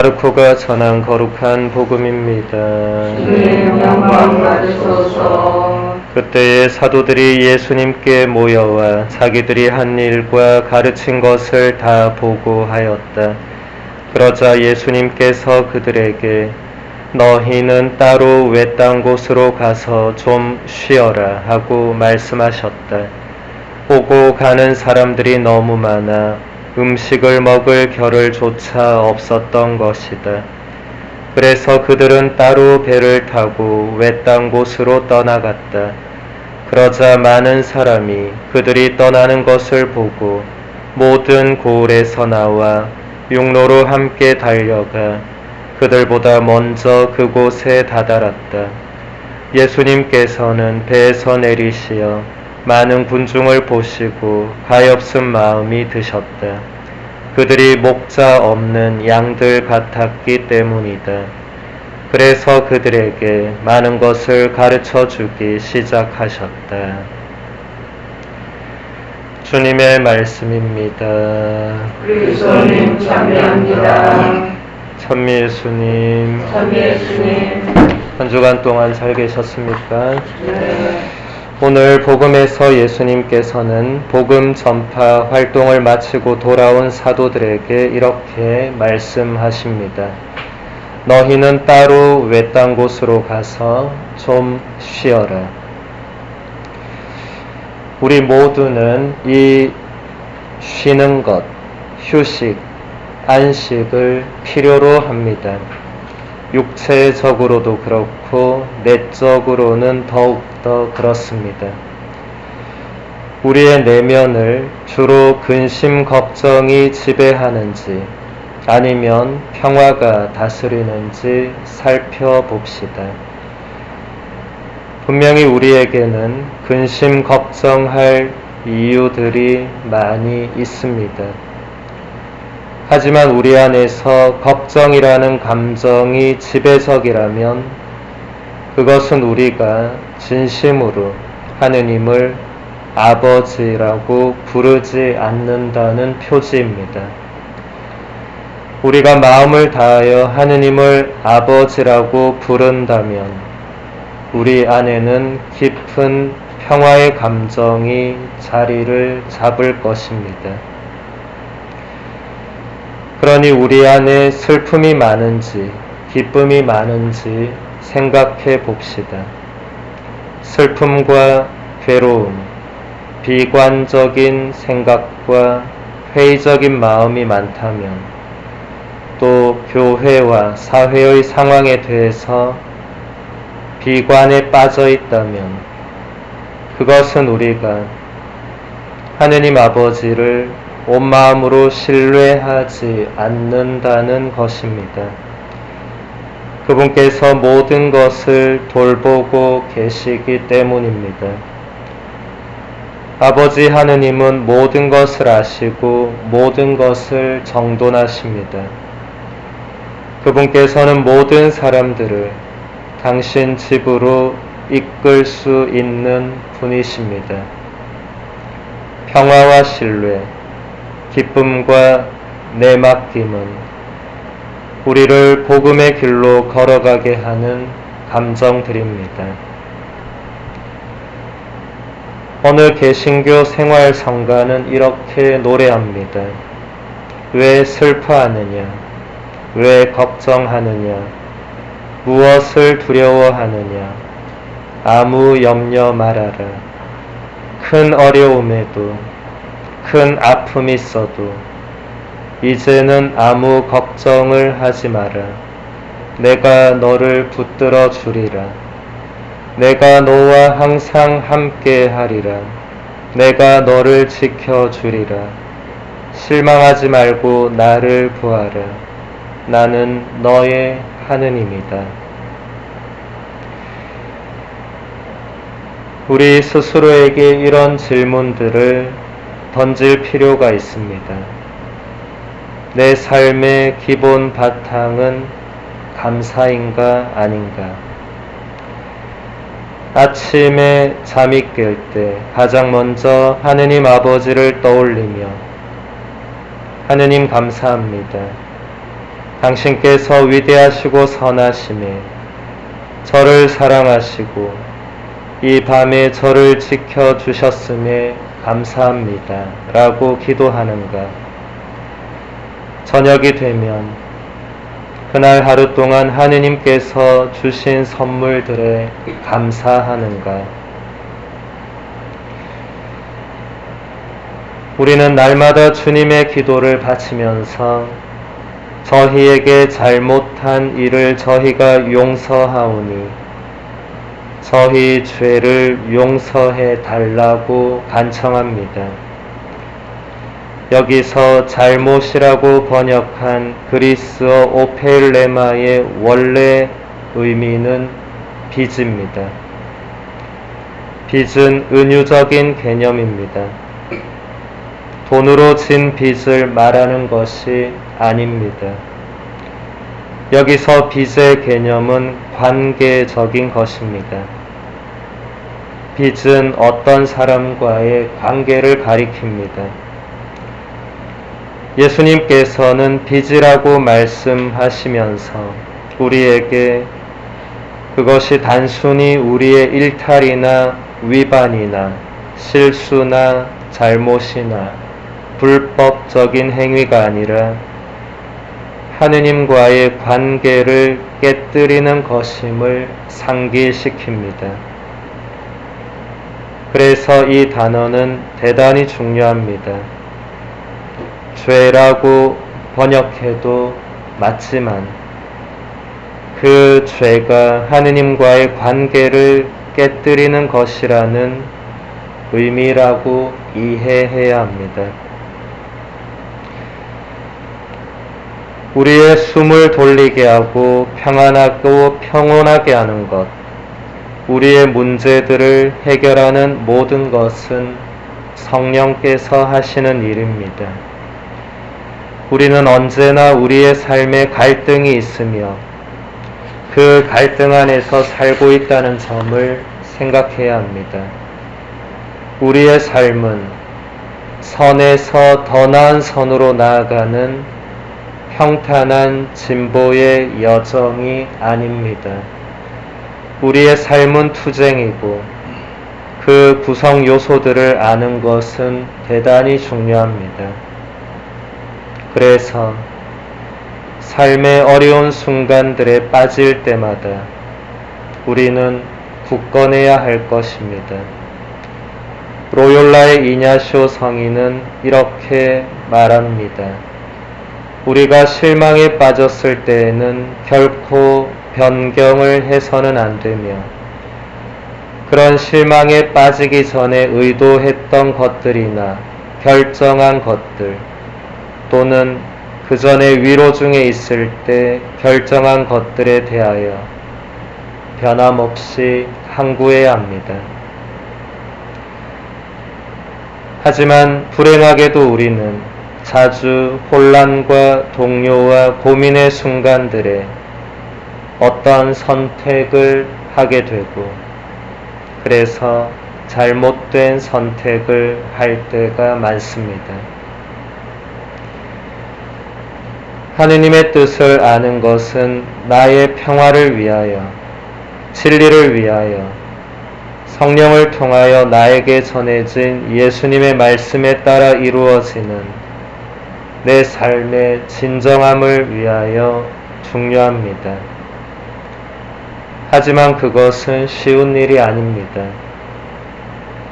마르코가 전한 거룩한 복음입니다. 주님 영광 받으소서. 그때에 사도들이 예수님께 모여와 자기들이 한 일과 가르친 것을 다 보고하였다. 그러자 예수님께서 그들에게 너희는 따로 외딴 곳으로 가서 좀 쉬어라 하고 말씀하셨다. 오고 가는 사람들이 너무 많아 음식을 먹을 겨를조차 없었던 것이다. 그래서 그들은 따로 배를 타고 외딴 곳으로 떠나갔다. 그러자 많은 사람이 그들이 떠나는 것을 보고 모든 고을에서 나와 육로로 함께 달려가 그들보다 먼저 그곳에 다다랐다. 예수님께서는 배에서 내리시어 많은 군중을 보시고 가엾은 마음이 드셨다. 그들이 목자 없는 양들 같았기 때문이다. 그래서 그들에게 많은 것을 가르쳐 주기 시작하셨다. 주님의 말씀입니다. 그리스도님 참여합니다. 천미예수님, 참여예수님. 한 주간 동안 잘 계셨습니까? 네. 오늘 복음에서 예수님께서는 복음 전파 활동을 마치고 돌아온 사도들에게 이렇게 말씀하십니다. 너희는 따로 외딴 곳으로 가서 좀 쉬어라. 우리 모두는 이 쉬는 것, 휴식, 안식을 필요로 합니다. 육체적으로도 그렇고 내적으로는 더욱더 그렇습니다. 우리의 내면을 주로 근심 걱정이 지배하는지 아니면 평화가 다스리는지 살펴봅시다. 분명히 우리에게는 근심 걱정할 이유들이 많이 있습니다. 하지만 우리 안에서 걱정이라는 감정이 지배적이라면 그것은 우리가 진심으로 하느님을 아버지라고 부르지 않는다는 표지입니다. 우리가 마음을 다하여 하느님을 아버지라고 부른다면 우리 안에는 깊은 평화의 감정이 자리를 잡을 것입니다. 그러니 우리 안에 슬픔이 많은지 기쁨이 많은지 생각해 봅시다. 슬픔과 괴로움, 비관적인 생각과 회의적인 마음이 많다면 또 교회와 사회의 상황에 대해서 비관에 빠져 있다면 그것은 우리가 하느님 아버지를 온 마음으로 신뢰하지 않는다는 것입니다. 그분께서 모든 것을 돌보고 계시기 때문입니다. 아버지 하느님은 모든 것을 아시고 모든 것을 정돈하십니다. 그분께서는 모든 사람들을 당신 집으로 이끌 수 있는 분이십니다. 평화와 신뢰, 기쁨과 내맡김은 우리를 복음의 길로 걸어가게 하는 감정들입니다. 어느 개신교 생활성가는 이렇게 노래합니다. 왜 슬퍼하느냐? 왜 걱정하느냐? 무엇을 두려워하느냐? 아무 염려 말아라. 큰 어려움에도 큰 아픔이 있어도 이제는 아무 걱정을 하지 마라. 내가 너를 붙들어 주리라. 내가 너와 항상 함께 하리라. 내가 너를 지켜 주리라. 실망하지 말고 나를 구하라. 나는 너의 하느님이다. 우리 스스로에게 이런 질문들을 던질 필요가 있습니다. 내 삶의 기본 바탕은 감사인가 아닌가? 아침에 잠이 깰 때 가장 먼저 하느님 아버지를 떠올리며 하느님 감사합니다. 당신께서 위대하시고 선하심에 저를 사랑하시고 이 밤에 저를 지켜주셨음에 감사합니다. 라고 기도하는가? 저녁이 되면 그날 하루 동안 하느님께서 주신 선물들에 감사하는가? 우리는 날마다 주님의 기도를 바치면서 저희에게 잘못한 일을 저희가 용서하오니 저희 죄를 용서해 달라고 간청합니다. 여기서 잘못이라고 번역한 그리스어 오페일레마의 원래 의미는 빚입니다. 빚은 은유적인 개념입니다. 돈으로 진 빚을 말하는 것이 아닙니다. 여기서 빚의 개념은 관계적인 것입니다. 빚은 어떤 사람과의 관계를 가리킵니다. 예수님께서는 빚이라고 말씀하시면서 우리에게 그것이 단순히 우리의 일탈이나 위반이나 실수나 잘못이나 불법적인 행위가 아니라 하느님과의 관계를 깨뜨리는 것임을 상기시킵니다. 그래서 이 단어는 대단히 중요합니다. 죄라고 번역해도 맞지만 그 죄가 하느님과의 관계를 깨뜨리는 것이라는 의미라고 이해해야 합니다. 우리의 숨을 돌리게 하고 평안하고 평온하게 하는 것, 우리의 문제들을 해결하는 모든 것은 성령께서 하시는 일입니다. 우리는 언제나 우리의 삶에 갈등이 있으며 그 갈등 안에서 살고 있다는 점을 생각해야 합니다. 우리의 삶은 선에서 더 나은 선으로 나아가는 평탄한 진보의 여정이 아닙니다. 우리의 삶은 투쟁이고 그 구성 요소들을 아는 것은 대단히 중요합니다. 그래서 삶의 어려운 순간들에 빠질 때마다 우리는 굳건해야 할 것입니다. 로욜라의 이냐시오 성인은 이렇게 말합니다. 우리가 실망에 빠졌을 때에는 결코 변경을 해서는 안 되며 그런 실망에 빠지기 전에 의도했던 것들이나 결정한 것들 또는 그 전에 위로 중에 있을 때 결정한 것들에 대하여 변함없이 항구해야 합니다. 하지만 불행하게도 우리는 자주 혼란과 동요와 고민의 순간들에 어떠한 선택을 하게 되고 그래서 잘못된 선택을 할 때가 많습니다. 하느님의 뜻을 아는 것은 나의 평화를 위하여, 진리를 위하여, 성령을 통하여 나에게 전해진 예수님의 말씀에 따라 이루어지는 내 삶의 진정함을 위하여 중요합니다. 하지만 그것은 쉬운 일이 아닙니다.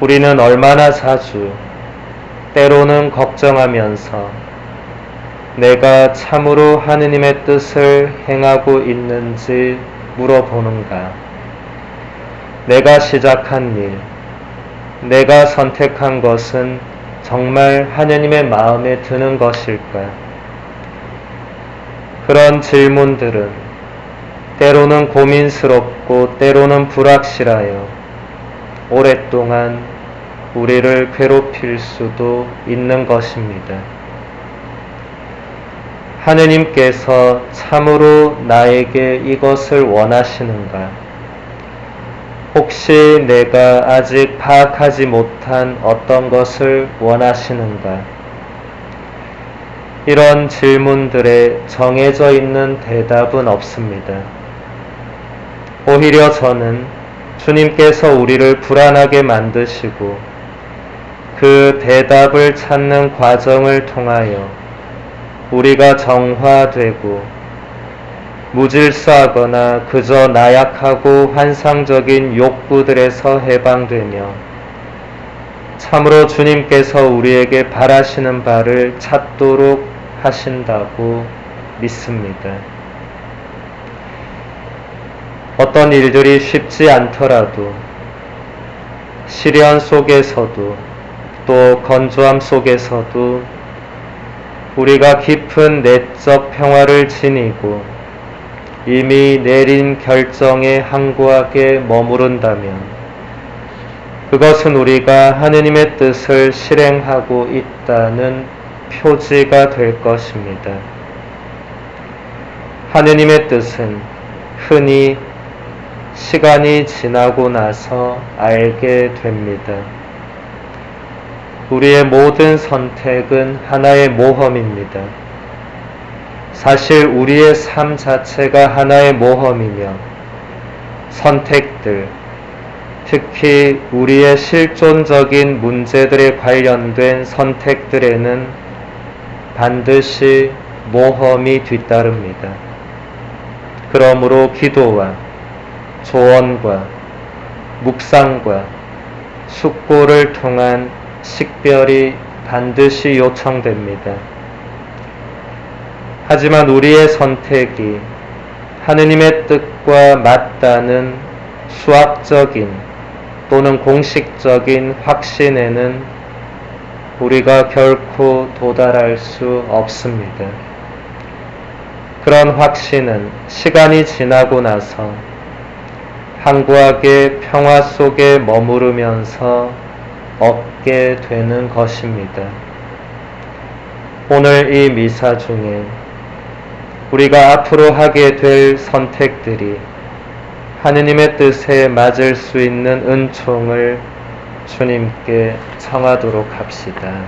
우리는 얼마나 자주 때로는 걱정하면서 내가 참으로 하느님의 뜻을 행하고 있는지 물어보는가? 내가 시작한 일, 내가 선택한 것은 정말 하느님의 마음에 드는 것일까? 그런 질문들은 때로는 고민스럽고 때로는 불확실하여 오랫동안 우리를 괴롭힐 수도 있는 것입니다. 하느님께서 참으로 나에게 이것을 원하시는가? 혹시 내가 아직 파악하지 못한 어떤 것을 원하시는가? 이런 질문들에 정해져 있는 대답은 없습니다. 오히려 저는 주님께서 우리를 불안하게 만드시고 그 대답을 찾는 과정을 통하여 우리가 정화되고 무질서하거나 그저 나약하고 환상적인 욕구들에서 해방되며 참으로 주님께서 우리에게 바라시는 바를 찾도록 하신다고 믿습니다. 어떤 일들이 쉽지 않더라도 시련 속에서도 또 건조함 속에서도 우리가 깊은 내적 평화를 지니고 이미 내린 결정에 항구하게 머무른다면 그것은 우리가 하느님의 뜻을 실행하고 있다는 표지가 될 것입니다. 하느님의 뜻은 흔히 시간이 지나고 나서 알게 됩니다. 우리의 모든 선택은 하나의 모험입니다. 사실 우리의 삶 자체가 하나의 모험이며 선택들, 특히 우리의 실존적인 문제들에 관련된 선택들에는 반드시 모험이 뒤따릅니다. 그러므로 기도와 조언과 묵상과 숙고를 통한 식별이 반드시 요청됩니다. 하지만 우리의 선택이 하느님의 뜻과 맞다는 수학적인 또는 공식적인 확신에는 우리가 결코 도달할 수 없습니다. 그런 확신은 시간이 지나고 나서 항구하게 평화 속에 머무르면서 얻게 되는 것입니다. 오늘 이 미사 중에 우리가 앞으로 하게 될 선택들이 하느님의 뜻에 맞을 수 있는 은총을 주님께 청하도록 합시다.